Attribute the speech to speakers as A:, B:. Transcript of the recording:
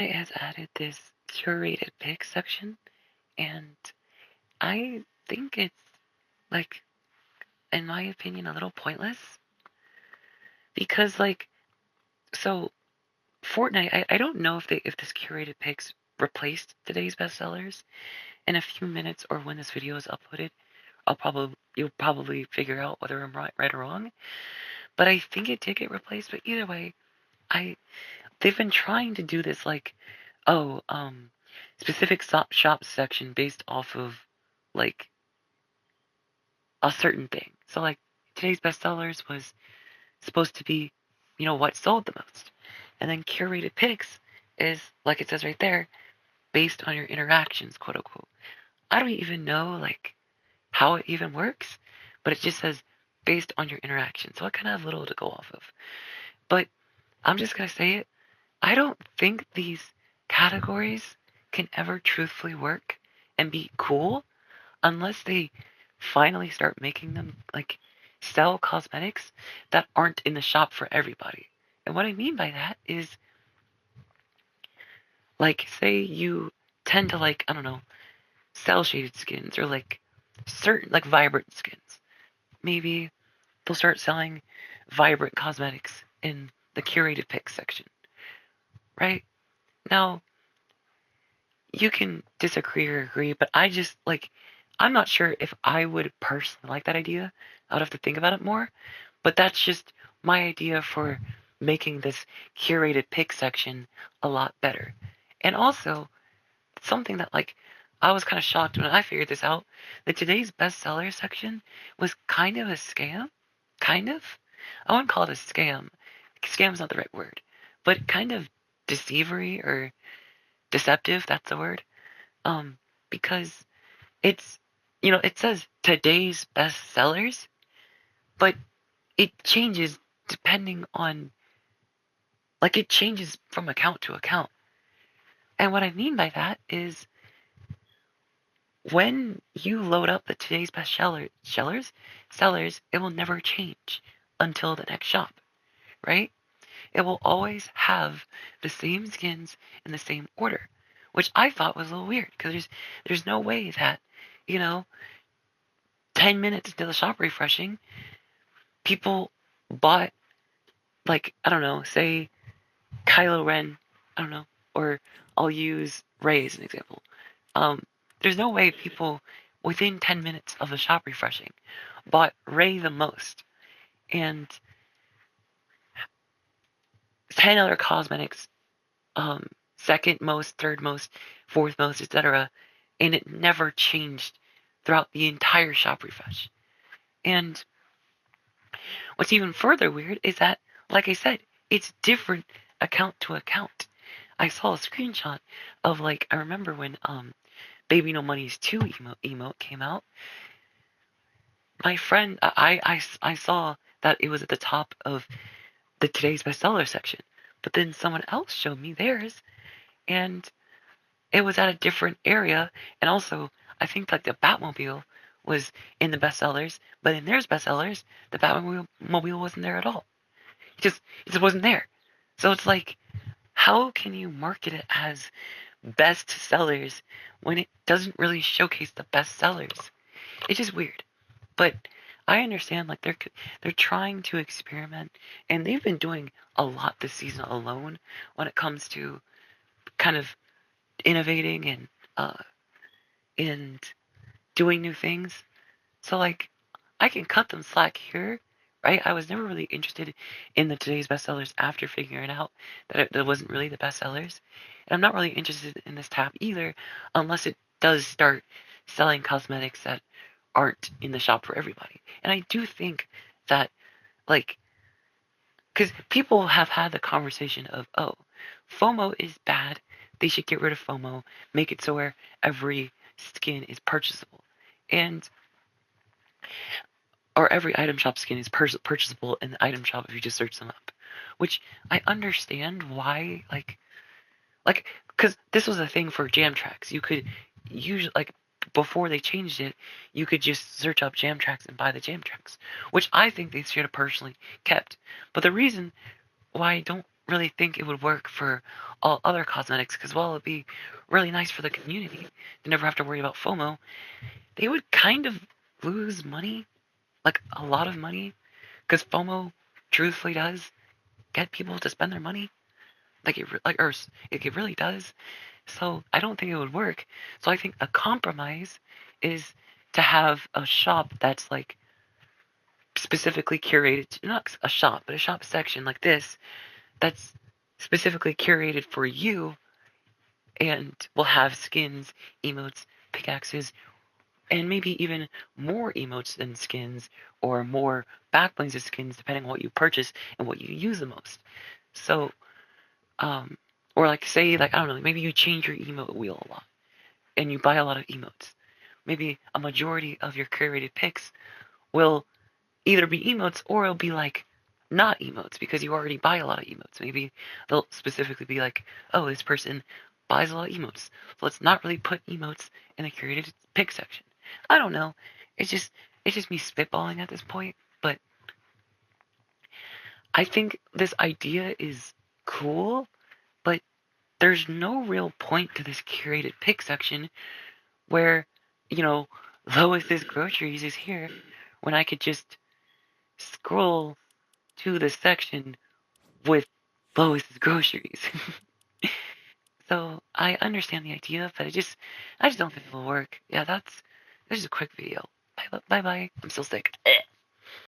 A: Fortnite has added this curated picks section, and I think it's, like, in my opinion, a little pointless because, like, so Fortnite, I don't know if this curated picks replaced today's bestsellers. In a few minutes or when this video is uploaded, you'll probably figure out whether I'm right or wrong. But I think it did get replaced. But either way, I they've been trying to do this like, oh, specific shop section based off of like a certain thing. So like today's bestsellers was supposed to be, what sold the most, and then curated picks is like it says right there, based on your interactions, quote unquote. I don't even know like how it even works, but it just says based on your interaction. So I kind of have little to go off of. But I'm just going to say it. I don't think these categories can ever truthfully work and be cool unless they finally start making them like sell cosmetics that aren't in the shop for everybody. And what I mean by that is like say you tend to like, I don't know, cell shaded skins or like certain like vibrant skins. Maybe they'll start selling vibrant cosmetics in the curated picks section, right? Now, you can disagree or agree, but I just like I'm not sure if I would personally like that idea. I'd have to think about it more, but that's just my idea for making this curated pick section a lot better. And also, something that like I was kind of shocked when I figured this out, that today's bestseller section was kind of a scam. Kind of. I wouldn't call it a scam. Scam's not the right word, but kind of deceivery or deceptive, that's the word. Um, because it's, it says today's bestsellers, but it changes depending on, like, it changes from account to account. And what I mean by that is when you load up the today's best sellers, it will never change until the next shop, right? It will always have the same skins in the same order, which I thought was a little weird because there's no way that, you know, 10 minutes into the shop refreshing, people bought, like, I don't know, say Kylo Ren, I don't know, or I'll use Rey as an example. Um, there's no way people within 10 minutes of the shop refreshing bought Rey the most and 10 other cosmetics, um, second most, third most, fourth most, etc. And it never changed throughout the entire shop refresh. And what's even further weird is that, like I said, it's different account to account. I saw a screenshot of like I remember when Baby No Money's 2 emote came out. My friend, I saw that it was at the top of the today's bestseller section, but then someone else showed me theirs, and it was at a different area. And also, I think like the Batmobile was in the bestsellers, but in theirs bestsellers, the Batmobile wasn't there at all. It just wasn't there. So it's like, how can you market it as best sellers when it doesn't really showcase the best sellers? It's just weird. But I understand like they're trying to experiment, and they've been doing a lot this season alone when it comes to kind of innovating and doing new things. So like I can cut them slack here, right? I was never really interested in the today's bestsellers after figuring out that wasn't really the bestsellers. And I'm not really interested in this tab either unless it does start selling cosmetics that aren't in the shop for everybody. And I do think that, like, because people have had the conversation of, oh, FOMO is bad. They should get rid of FOMO, make it so where every skin is purchasable. And or every item shop skin is purchasable in the item shop if you just search them up. Which I understand why, because this was a thing for jam tracks. You could usually, like, before they changed it, you could just search up jam tracks and buy the jam tracks, which I think they should have personally kept. But the reason why I don't really think it would work for all other cosmetics because while it'd be really nice for the community to never have to worry about FOMO, they would kind of lose money, like a lot of money, because FOMO truthfully does get people to spend their money, it really does. So I don't think it would work. So I think a compromise is to have a shop that's like specifically curated, not a shop, but a shop section like this that's specifically curated for you and will have skins, emotes, pickaxes, and maybe even more emotes than skins or more backblings of skins depending on what you purchase and what you use the most. So, um, or like say like I don't know, maybe you change your emote wheel a lot and you buy a lot of emotes. Maybe a majority of your curated picks will either be emotes or it'll be like not emotes because you already buy a lot of emotes. Maybe they'll specifically be like, oh, this person buys a lot of emotes. So let's not really put emotes in the curated pick section. I don't know. It's just me spitballing at this point, but I think this idea is cool, but there's no real point to this curated pick section where, you know, Lois's groceries is here when I could just scroll to the section with Lois's groceries. So I understand the idea, but I just don't think it will work. Yeah, that's just a quick video. Bye bye. I'm still sick.